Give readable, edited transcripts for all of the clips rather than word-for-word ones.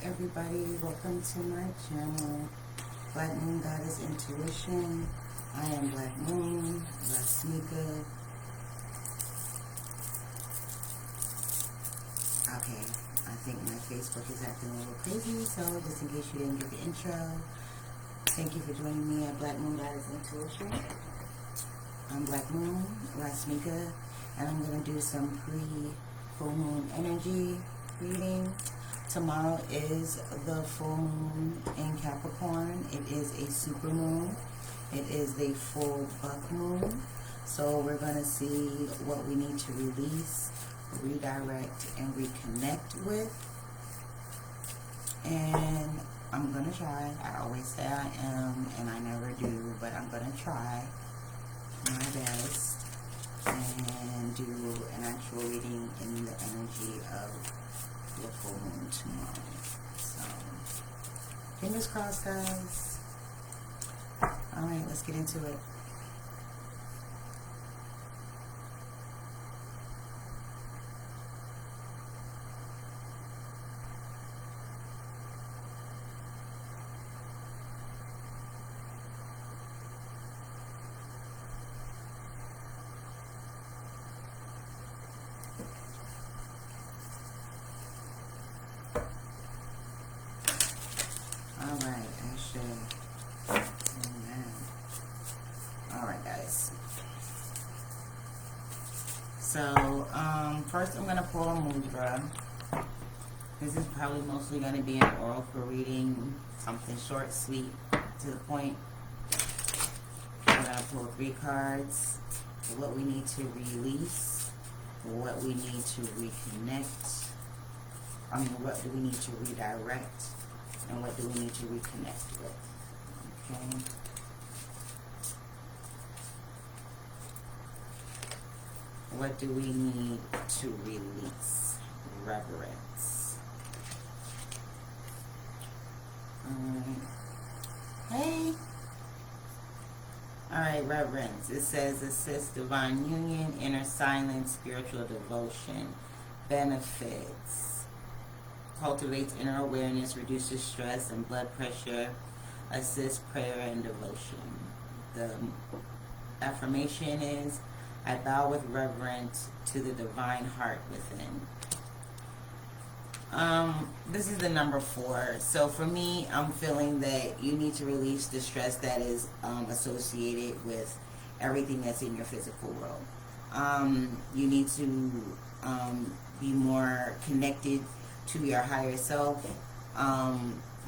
everybody, welcome to my channel, Black Moon Goddess Intuition. I am Black Moon, S.P.A. Okay, I think my Facebook is acting a little crazy, so just in case you didn't get the intro, thank you for joining me at Black Moon Goddess Intuition. I'm Black Moon, S.P.A., and I'm going to do some pre-full moon energy reading. Tomorrow is the full moon in Capricorn. It is a super moon. It is the full buck moon. So we're going to see what we need to release, redirect, and reconnect with. And I'm going to try. I always say I am, and I never do, but I'm going to try my best and do an actual reading in the energy of the full moon tomorrow. So, fingers crossed, guys. Alright, let's get into it. Alright, Ashe. Amen. Alright, guys. So, first I'm going to pull a mudra. This is probably mostly going to be an oracle reading. Something short, sweet, to the point. I'm going to pull 3 cards. What we need to release. What we need to reconnect. What do we need to redirect? And what do we need to reconnect with? Okay. What do we need to release? Reverence. Hey. Alright, reverence. It says assist divine union, inner silence, spiritual devotion, benefits. Cultivates inner awareness, reduces stress and blood pressure, assists prayer and devotion. The affirmation is, I bow with reverence to the divine heart within. This is the number 4. So for me, I'm feeling that you need to release the stress that is associated with everything that's in your physical world. You need to be more connected to your higher self,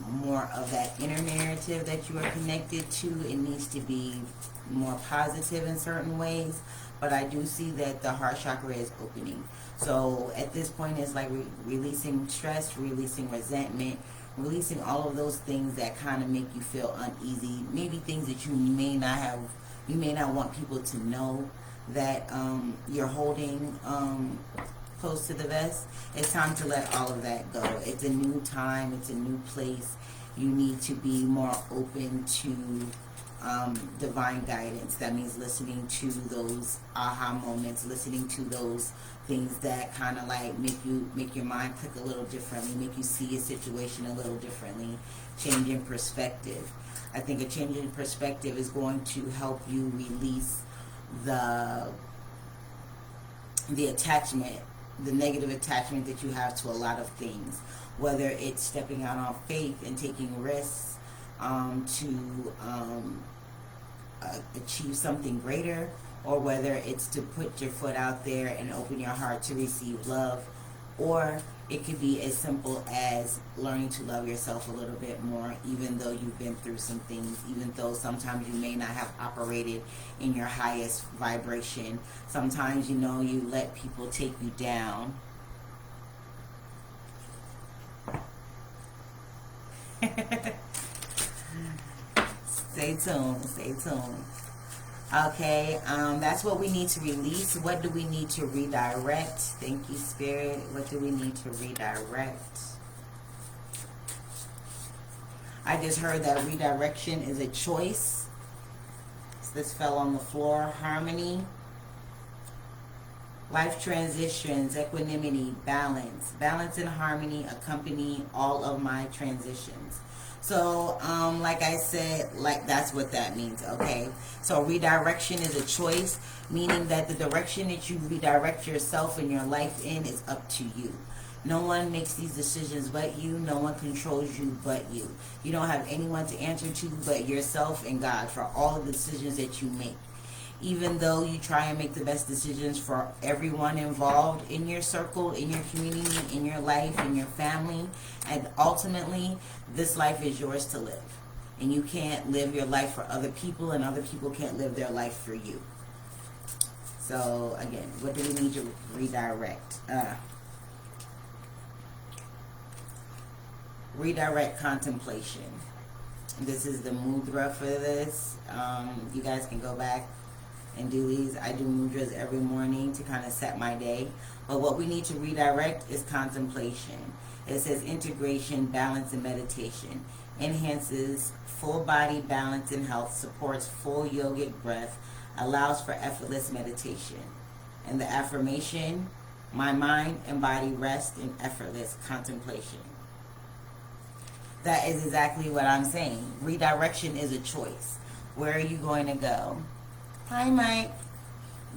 more of that inner narrative that you are connected to. It needs to be more positive in certain ways, but I do see that the heart chakra is opening. So at this point, it's like releasing stress, releasing resentment, releasing all of those things that kind of make you feel uneasy, maybe things that you may not want people to know that you're holding close to the vest. It's time to let all of that go. It's a new time. It's a new place. You need to be more open to divine guidance. That means listening to those aha moments, listening to those things that kind of like make your mind click a little differently, make you see a situation a little differently, change in perspective. I think a change in perspective is going to help you release the attachment, the negative attachment that you have to a lot of things, whether it's stepping out on faith and taking risks to achieve something greater, or whether it's to put your foot out there and open your heart to receive love, or it could be as simple as learning to love yourself a little bit more, even though you've been through some things, even though sometimes you may not have operated in your highest vibration. Sometimes, you let people take you down. Stay tuned, stay tuned. Okay, that's what we need to release. What do we need to redirect? Thank you, Spirit. What do we need to redirect? I just heard that redirection is a choice. This fell on the floor. Harmony. Life transitions, equanimity, balance. Balance and harmony accompany all of my transitions. So, like I said, like that's what that means, okay? So redirection is a choice, meaning that the direction that you redirect yourself and your life in is up to you. No one makes these decisions but you. No one controls you but you. You don't have anyone to answer to but yourself and God for all of the decisions that you make. Even though you try and make the best decisions for everyone involved in your circle, in your community, in your life, in your family, and ultimately, this life is yours to live. And you can't live your life for other people, and other people can't live their life for you. So, again, what do we need to redirect? Redirect contemplation. This is the mudra for this. You guys can go back and do these. I do mudras every morning to kind of set my day. But what we need to redirect is contemplation. It says integration, balance, and meditation. Enhances full body balance and health, supports full yogic breath, allows for effortless meditation. And the affirmation, my mind and body rest in effortless contemplation. That is exactly what I'm saying. Redirection is a choice. Where are you going to go? Hi, Mike.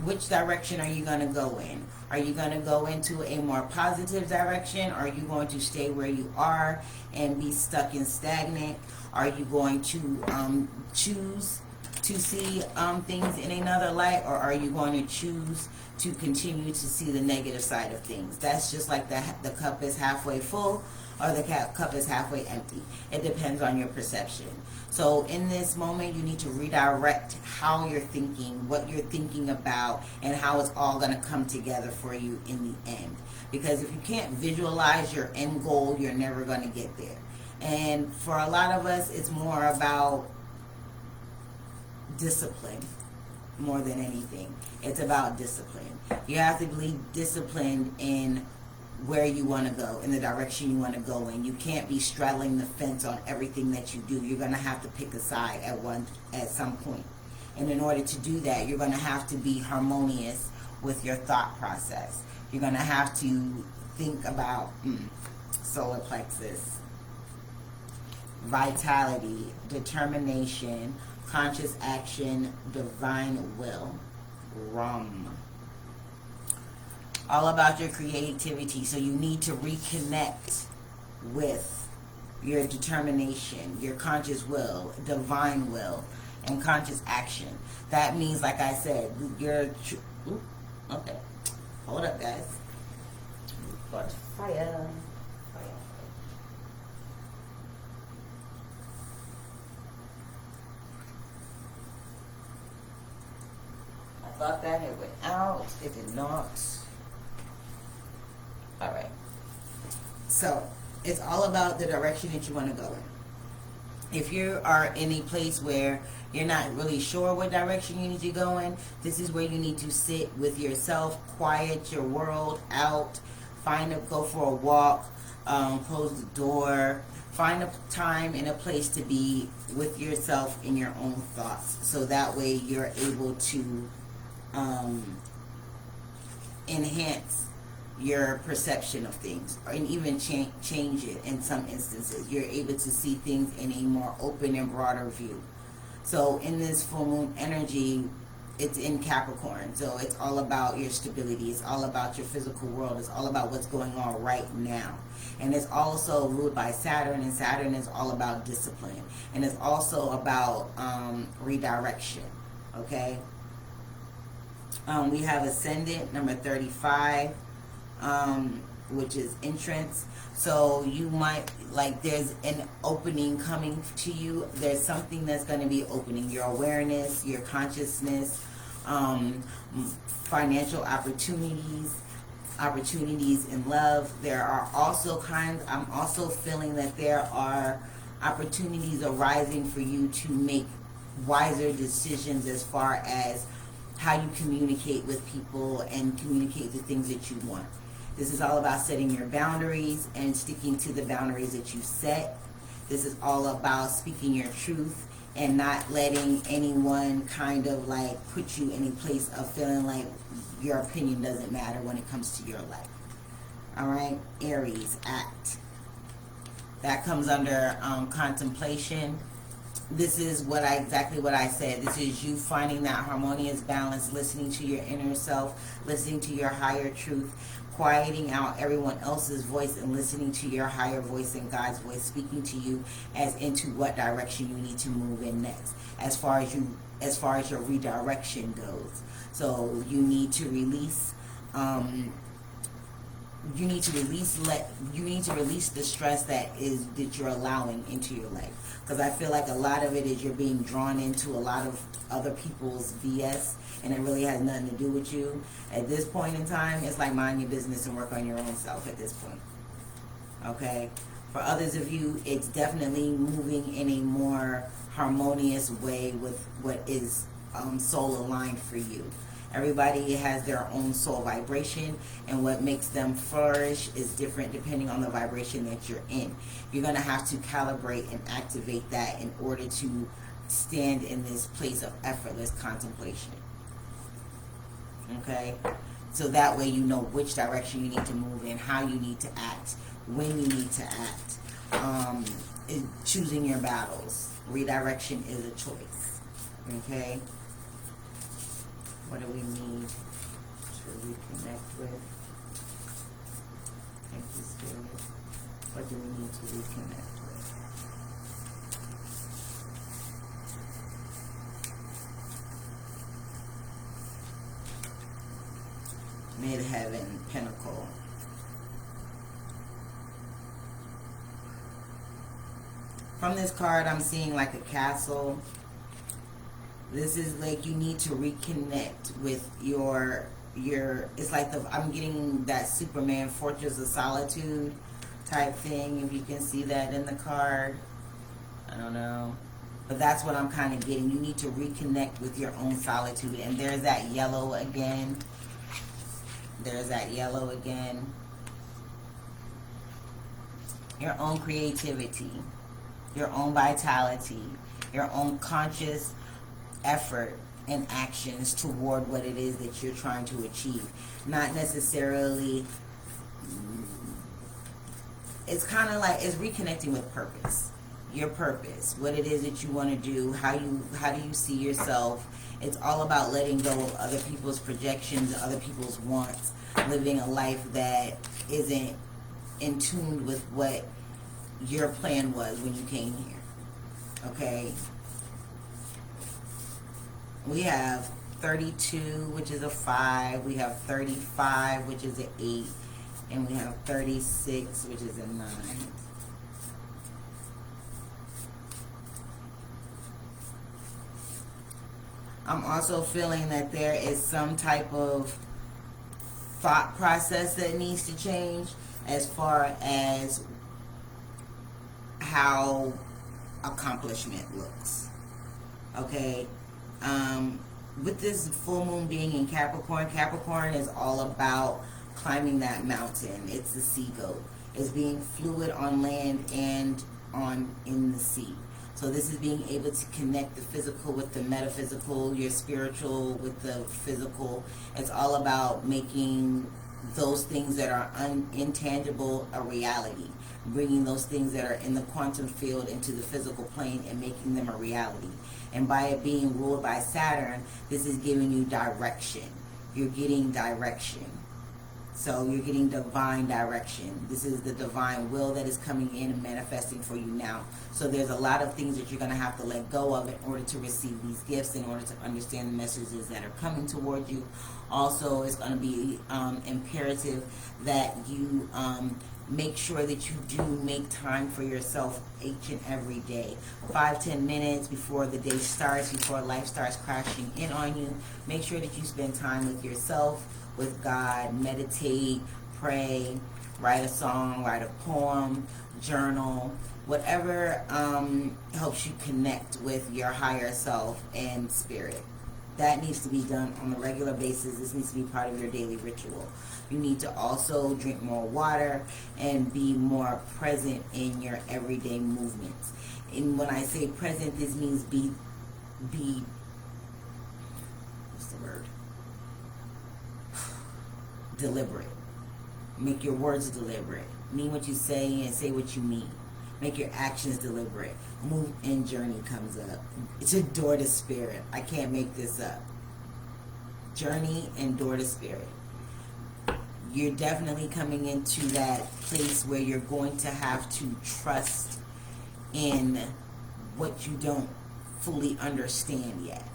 Which direction are you going to go in? Are you going to go into a more positive direction? Are you going to stay where you are and be stuck and stagnant? Are you going to choose to see things in another light? Or are you going to choose to continue to see the negative side of things? That's just like the cup is halfway full or the cup is halfway empty. It depends on your perception. So in this moment, you need to redirect how you're thinking, what you're thinking about, and how it's all going to come together for you in the end. Because if you can't visualize your end goal, you're never going to get there. And for a lot of us, it's more about discipline more than anything. It's about discipline. You have to be disciplined in where you want to go, in the direction you want to go in. You can't be straddling the fence on everything that you do. You're going to have to pick a side at some point. And in order to do that, you're going to have to be harmonious with your thought process. You're going to have to think about solar plexus, vitality, determination, conscious action, divine will, Ram. All about your creativity. So you need to reconnect with your determination, your conscious will, divine will, and conscious action. That means, like I said, okay. Hold up, guys. Got fire. I thought that it went out. It did not. Alright, so it's all about the direction that you want to go in. If you are in a place where you're not really sure what direction you need to go in, this is where you need to sit with yourself, quiet your world out, go for a walk, close the door, find a time and a place to be with yourself in your own thoughts. So that way you're able to enhance your perception of things, and even change it in some instances. You're able to see things in a more open and broader view. So in this full moon energy, it's in Capricorn, so it's all about your stability. It's all about your physical world. It's all about what's going on right now. And it's also ruled by Saturn, and Saturn is all about discipline. And it's also about redirection, okay? We have Ascendant, number 35, which is entrance. So you might, like, there's an opening coming to you. There's something that's going to be opening. Your awareness, your consciousness, financial opportunities in love. There are also I'm also feeling that there are opportunities arising for you to make wiser decisions as far as how you communicate with people and communicate the things that you want. This is all about setting your boundaries and sticking to the boundaries that you set. This is all about speaking your truth and not letting anyone kind of like put you in a place of feeling like your opinion doesn't matter when it comes to your life. All right, Aries, act. That comes under contemplation. This is exactly what I said. This is you finding that harmonious balance, listening to your inner self, listening to your higher truth, quieting out everyone else's voice and listening to your higher voice and God's voice speaking to you as into what direction you need to move in next, as far as your redirection goes. So you need to release you need to release the stress that you're allowing into your life, because I feel like a lot of it is you're being drawn into a lot of other people's BS, and it really has nothing to do with you. At this point in time, it's like mind your business and work on your own self at this point. Okay? For others of you, it's definitely moving in a more harmonious way with what is soul aligned for you. Everybody has their own soul vibration, and what makes them flourish is different depending on the vibration that you're in. You're going to have to calibrate and activate that in order to stand in this place of effortless contemplation. Okay? So that way you know which direction you need to move in, how you need to act, when you need to act. Choosing your battles. Redirection is a choice. Okay? What do we need to reconnect with? Thank you, Spirit. What do we need to reconnect with? Midheaven, Pinnacle. From this card, I'm seeing like a castle. This is like you need to reconnect with your it's like I'm getting that Superman Fortress of Solitude type thing, if you can see that in the card. I don't know. But that's what I'm kind of getting. You need to reconnect with your own solitude. And there's that yellow again. There's that yellow again. Your own creativity, your own vitality, your own conscious effort and actions toward what it is that you're trying to achieve. Not necessarily, it's kind of like, it's reconnecting with purpose. Your purpose, what it is that you want to do, how do you see yourself. It's all about letting go of other people's projections, other people's wants, living a life that isn't in tune with what your plan was when you came here. Okay? We have 32, which is a 5. We have 35, which is an 8. And we have 36, which is a 9. I'm also feeling that there is some type of thought process that needs to change as far as how accomplishment looks. Okay? With this full moon being in Capricorn, Capricorn is all about climbing that mountain. It's the sea goat. It's being fluid on land and in the sea. So this is being able to connect the physical with the metaphysical, your spiritual with the physical. It's all about making those things that are intangible a reality. Bringing those things that are in the quantum field into the physical plane and making them a reality. And by it being ruled by Saturn, this is giving you direction. You're getting direction. So you're getting divine direction. This is the divine will that is coming in and manifesting for you now. So there's a lot of things that you're going to have to let go of in order to receive these gifts, in order to understand the messages that are coming toward you. Also, it's going to be imperative that you make sure that you do make time for yourself each and every day. 5-10 minutes before the day starts, before life starts crashing in on you. Make sure that you spend time with yourself, with God, meditate, pray, write a song, write a poem, journal, whatever helps you connect with your higher self and spirit. That needs to be done on a regular basis. This needs to be part of your daily ritual. You need to also drink more water and be more present in your everyday movements. And when I say present, this means be what's the word? Deliberate. Make your words deliberate. Mean what you say and say what you mean. Make your actions deliberate. Move and journey comes up. It's a door to spirit. I can't make this up. Journey and door to spirit. You're definitely coming into that place where you're going to have to trust in what you don't fully understand yet.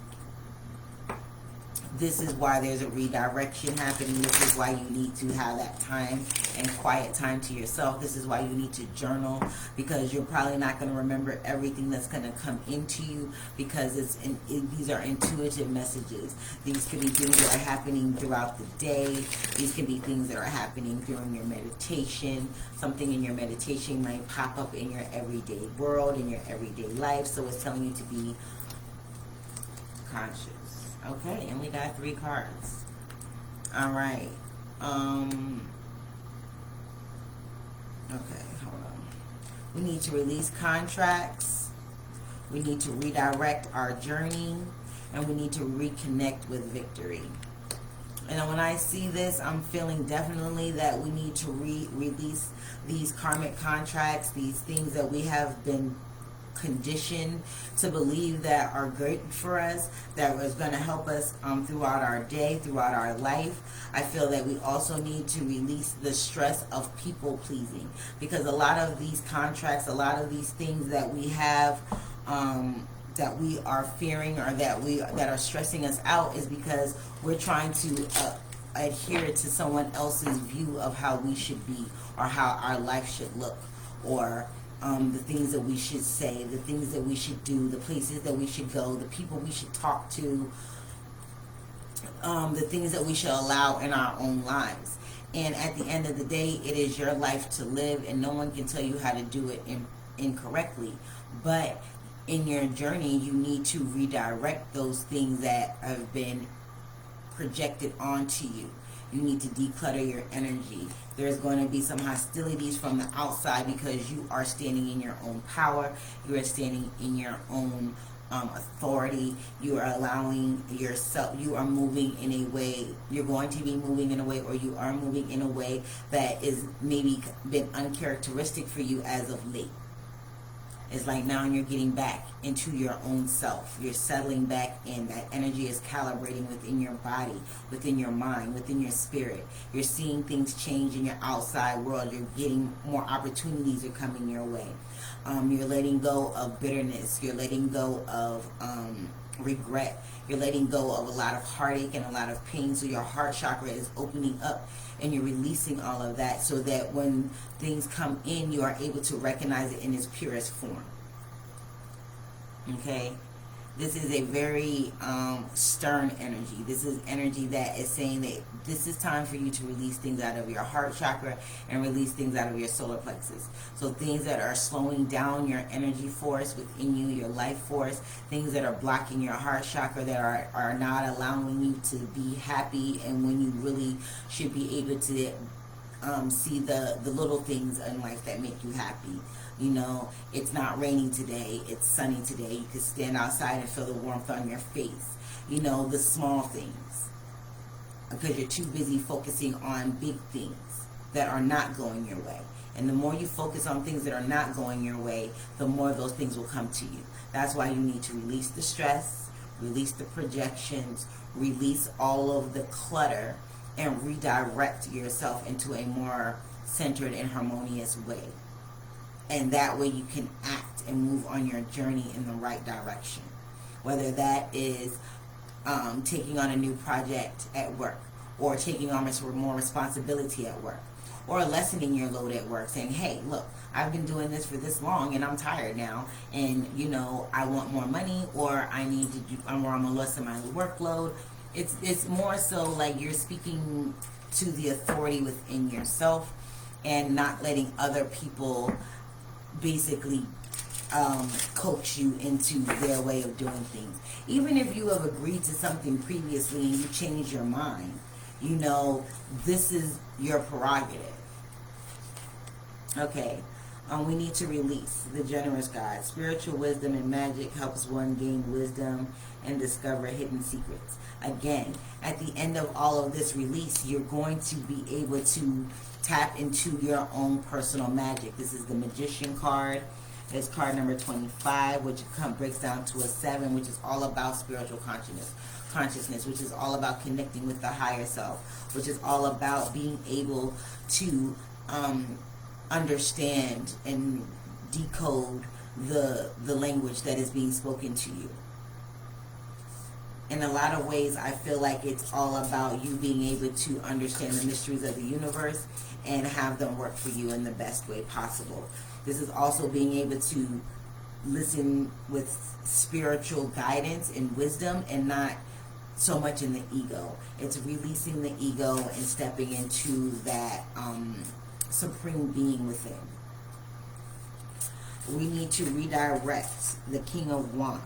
This is why there's a redirection happening. This is why you need to have that time and quiet time to yourself. This is why you need to journal, because you're probably not going to remember everything that's going to come into you, because these are intuitive messages. These could be things that are happening throughout the day. These can be things that are happening during your meditation. Something in your meditation might pop up in your everyday world, in your everyday life. So it's telling you to be conscious. Okay, and we got 3 cards. All right. Okay, hold on. We need to release contracts. We need to redirect our journey. And we need to reconnect with victory. And when I see this, I'm feeling definitely that we need to release these karmic contracts, these things that we have been conditioned to believe that are great for us, that was going to help us throughout our day, throughout our life. I feel that we also need to release the stress of people pleasing, because a lot of these contracts, a lot of these things that we have that we are fearing, or that are stressing us out, is because we're trying to adhere to someone else's view of how we should be, or how our life should look, or the things that we should say, the things that we should do, the places that we should go, the people we should talk to, the things that we should allow in our own lives. And at the end of the day, it is your life to live, and no one can tell you how to do it incorrectly. But in your journey, you need to redirect those things that have been projected onto you. You need to declutter your energy. There's going to be some hostilities from the outside, because you are standing in your own power. You are standing in your own authority. You are allowing yourself, you are moving in a way, you're going to be moving in a way, or you are moving in a way that is maybe been uncharacteristic for you as of late. It's like now you're getting back into your own self. You're settling back in. That energy is calibrating within your body, within your mind, within your spirit. You're seeing things change in your outside world. You're getting more opportunities are coming your way. You're letting go of bitterness. You're letting go of regret. You're letting go of a lot of heartache and a lot of pain. So your heart chakra is opening up, and you're releasing all of that, so that when things come in, you are able to recognize it in its purest form. Okay? This is a very stern energy. This is energy that is saying that this is time for you to release things out of your heart chakra and release things out of your solar plexus. So things that are slowing down your energy force within you, your life force, things that are blocking your heart chakra, that are not allowing you to be happy, and when you really should be able to see the little things in life that make you happy. You know, it's not raining today, it's sunny today. You can stand outside and feel the warmth on your face. You know, the small things. Because you're too busy focusing on big things that are not going your way. And the more you focus on things that are not going your way, the more those things will come to you. That's why you need to release the stress, release the projections, release all of the clutter, and redirect yourself into a more centered and harmonious way. And that way you can act and move on your journey in the right direction. Whether that is taking on a new project at work, or taking on more responsibility at work, or lessening your load at work, saying, hey, look, I've been doing this for this long and I'm tired now, and you know, I want more money, or I need to do, or I'm gonna lessen my workload. It's more so like you're speaking to the authority within yourself, and not letting other people basically coax you into their way of doing things. Even if you have agreed to something previously and you change your mind, you know, this is your prerogative. Okay. We need to release the generous God. Spiritual wisdom and magic helps one gain wisdom and discover hidden secrets. Again, at the end of all of this release, you're going to be able to tap into your own personal magic. This is the Magician card. It's card number 25, which breaks down to a 7, which is all about spiritual consciousness, which is all about connecting with the higher self, which is all about being able to understand and decode the language that is being spoken to you. In a lot of ways, I feel like it's all about you being able to understand the mysteries of the universe and have them work for you in the best way possible. This is also being able to listen with spiritual guidance and wisdom and not so much in the ego. It's releasing the ego and stepping into that supreme being within. We need to redirect the King of Wands.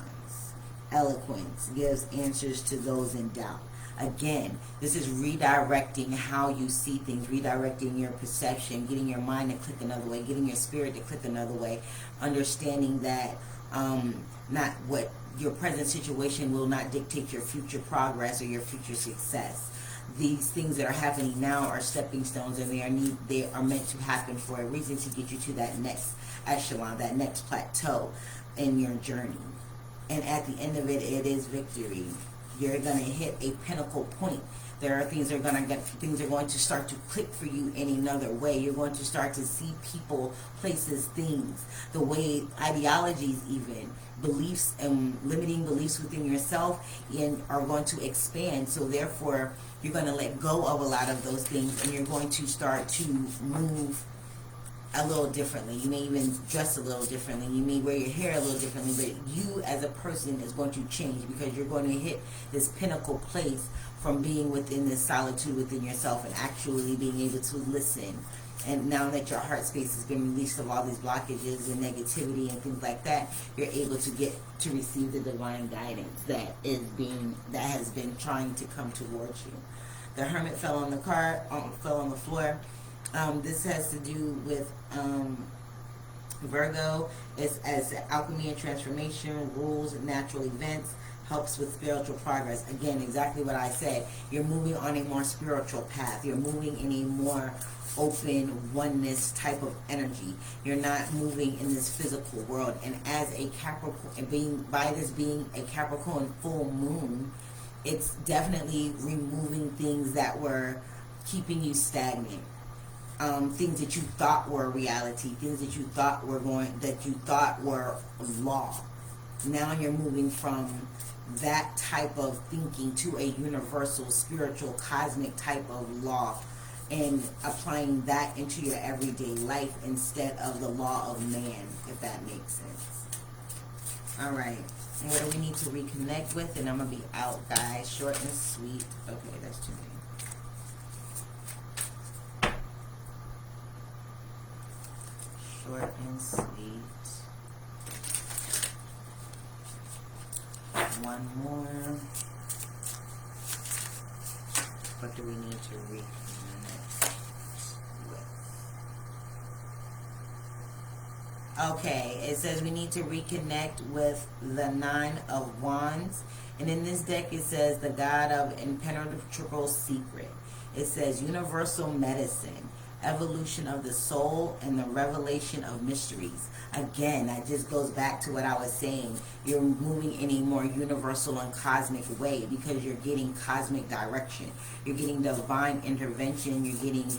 Eloquence gives answers to those in doubt. Again, this is redirecting how you see things, redirecting your perception, getting your mind to click another way, getting your spirit to click another way, understanding that not what your present situation will not dictate your future progress or your future success. These things that are happening now are stepping stones, and they are meant to happen for a reason, to get you to that next echelon, that next plateau in your journey. And at the end of it, it is victory. You're going to hit a pinnacle point. There are things that are going to start to click for you in another way. You're going to start to see people, places, things, the way ideologies, even beliefs and limiting beliefs within yourself, and are going to expand. So therefore, you're going to let go of a lot of those things, and you're going to start to move a little differently. You may even dress a little differently. You may wear your hair a little differently, but you as a person is going to change, because you're going to hit this pinnacle place from being within this solitude within yourself and actually being able to listen. And now that your heart space has been released of all these blockages and negativity and things like that, you're able to get to receive the divine guidance that has been trying to come towards you. The Hermit fell on the floor. This has to do with Virgo. It's as alchemy and transformation, rules, natural events, helps with spiritual progress. Again, exactly what I said. You're moving on a more spiritual path. You're moving in a more open oneness type of energy. You're not moving in this physical world. And as a Capricorn, being a Capricorn full moon, it's definitely removing things that were keeping you stagnant. Things that you thought were reality, things that you thought were law. Now you're moving from that type of thinking to a universal, spiritual, cosmic type of law, and applying that into your everyday life instead of the law of man, if that makes sense. All right. What do we need to reconnect with? And I'm going to be out, guys. Short and sweet. Okay, that's too many. Short and sweet. One more. What do we need to reconnect with? Okay, it says we need to reconnect with the Nine of Wands. And in this deck it says the God of Impenetrable Secret. It says universal medicine, evolution of the soul, and the revelation of mysteries. Again, that just goes back to what I was saying. You're moving in a more universal and cosmic way, because you're getting cosmic direction. You're getting divine intervention. You're getting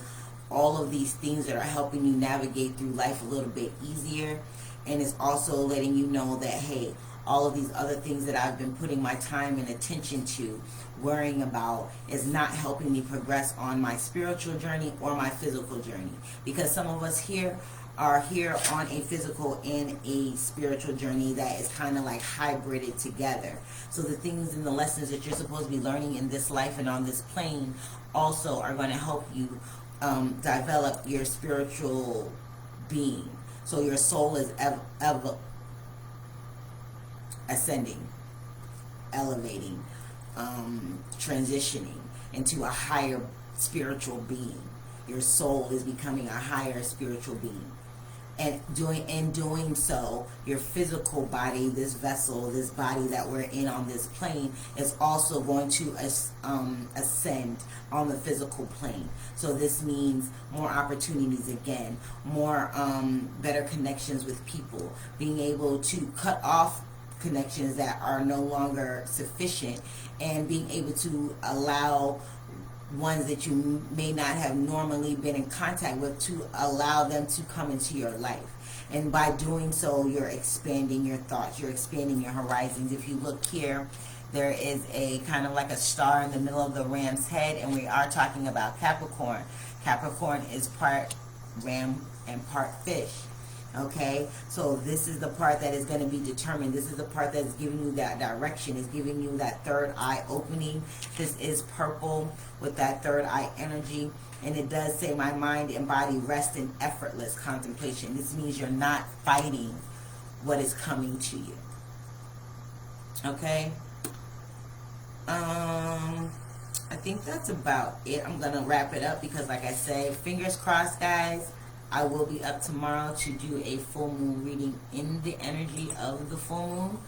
all of these things that are helping you navigate through life a little bit easier. And it's also letting you know that, hey, all of these other things that I've been putting my time and attention to, worrying about, is not helping me progress on my spiritual journey or my physical journey. Because some of us here are here on a physical and a spiritual journey that is kind of like hybrided together. So the things and the lessons that you're supposed to be learning in this life and on this plane also are going to help you develop your spiritual being. So your soul is ascending, elevating, transitioning into a higher spiritual being. Your soul is becoming a higher spiritual being. And doing so, your physical body, this vessel, this body that we're in on this plane, is also going to ascend on the physical plane. So this means more opportunities again, more better connections with people, being able to cut off connections that are no longer sufficient, and being able to allow ones that you may not have normally been in contact with, to allow them to come into your life. And by doing so, you're expanding your thoughts, you're expanding your horizons. If you look here, there is a kind of like a star in the middle of the ram's head, and we are talking about Capricorn. Capricorn is part ram and part fish. Okay, so this is the part that is going to be determined. This is the part that's giving you that direction, is giving you that third eye opening. This is purple with that third eye energy, and it does say, my mind and body rest in effortless contemplation. This means you're not fighting what is coming to you. Okay, I think that's about it. I'm going to wrap it up because, like I say, fingers crossed, guys. I will be up tomorrow to do a full moon reading in the energy of the full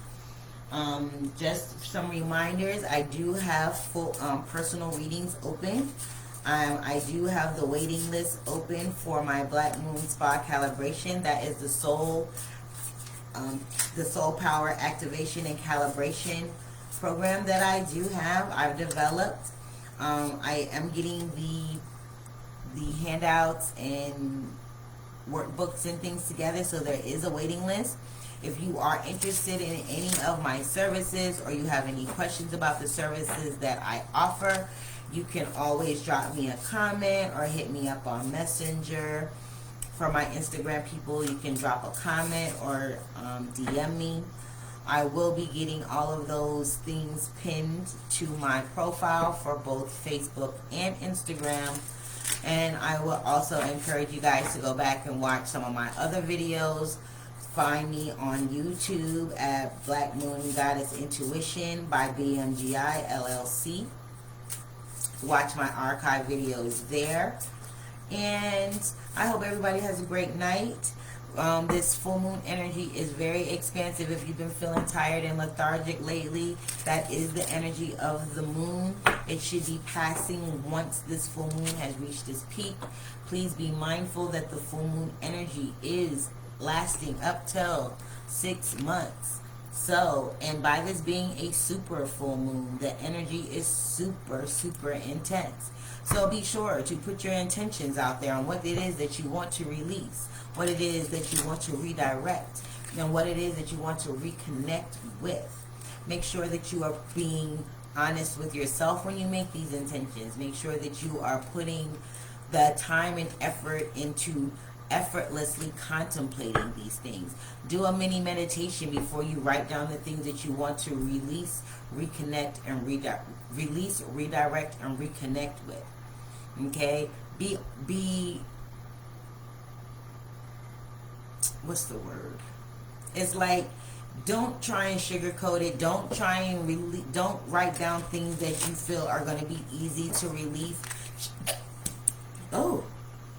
moon. Just some reminders, I do have full personal readings open. I do have the waiting list open for my Black Moon S.P.A calibration. That is the soul power activation and calibration program that I do have. I've developed. I am getting the handouts and workbooks and things together, so there is a waiting list. If you are interested in any of my services, or you have any questions about the services that I offer, you can always drop me a comment or hit me up on Messenger. For my Instagram people, you can drop a comment or DM me. I will be getting all of those things pinned to my profile for both Facebook and Instagram. And I will also encourage you guys to go back and watch some of my other videos. Find me on YouTube at BlackMoon Goddess Intuition by BMGI LLC. Watch my archive videos there. And I hope everybody has a great night. This full moon energy is very expansive. If you've been feeling tired and lethargic lately, that is the energy of the moon. It should be passing once this full moon has reached its peak. Please be mindful that the full moon energy is lasting up till 6 months. So, and by this being a super full moon, the energy is super, super intense. So be sure to put your intentions out there on what it is that you want to release, what it is that you want to redirect, and what it is that you want to reconnect with. Make sure that you are being honest with yourself when you make these intentions. Make sure that you are putting the time and effort into effortlessly contemplating these things. Do a mini meditation before you write down the things that you want to release, reconnect, and redirect, and reconnect with. Okay? Be what's the word? It's like, don't try and sugarcoat it. Don't try and don't write down things that you feel are going to be easy to release. Oh,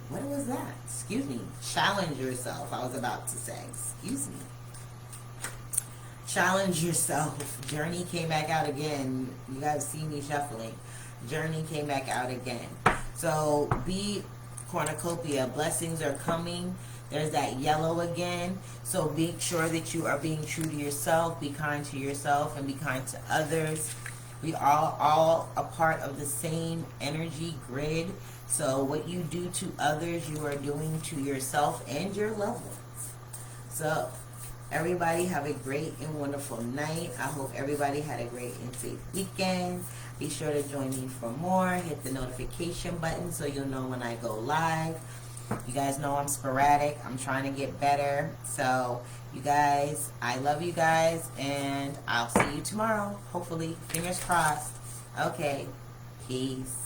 what was that? Excuse me. Challenge yourself. I was about to say. Excuse me. Challenge yourself. Journey came back out again. You guys see me shuffling. Journey came back out again. So be cornucopia. Blessings are coming. There's that yellow again. So make sure that you are being true to yourself. Be kind to yourself and be kind to others. We are all a part of the same energy grid. So what you do to others, you are doing to yourself and your loved ones. So everybody have a great and wonderful night. I hope everybody had a great and safe weekend. Be sure to join me for more. Hit the notification button so you'll know when I go live. You guys know I'm sporadic. I'm trying to get better. So you guys, I love you guys, and I'll see you tomorrow. Hopefully. Fingers crossed. Okay. Peace.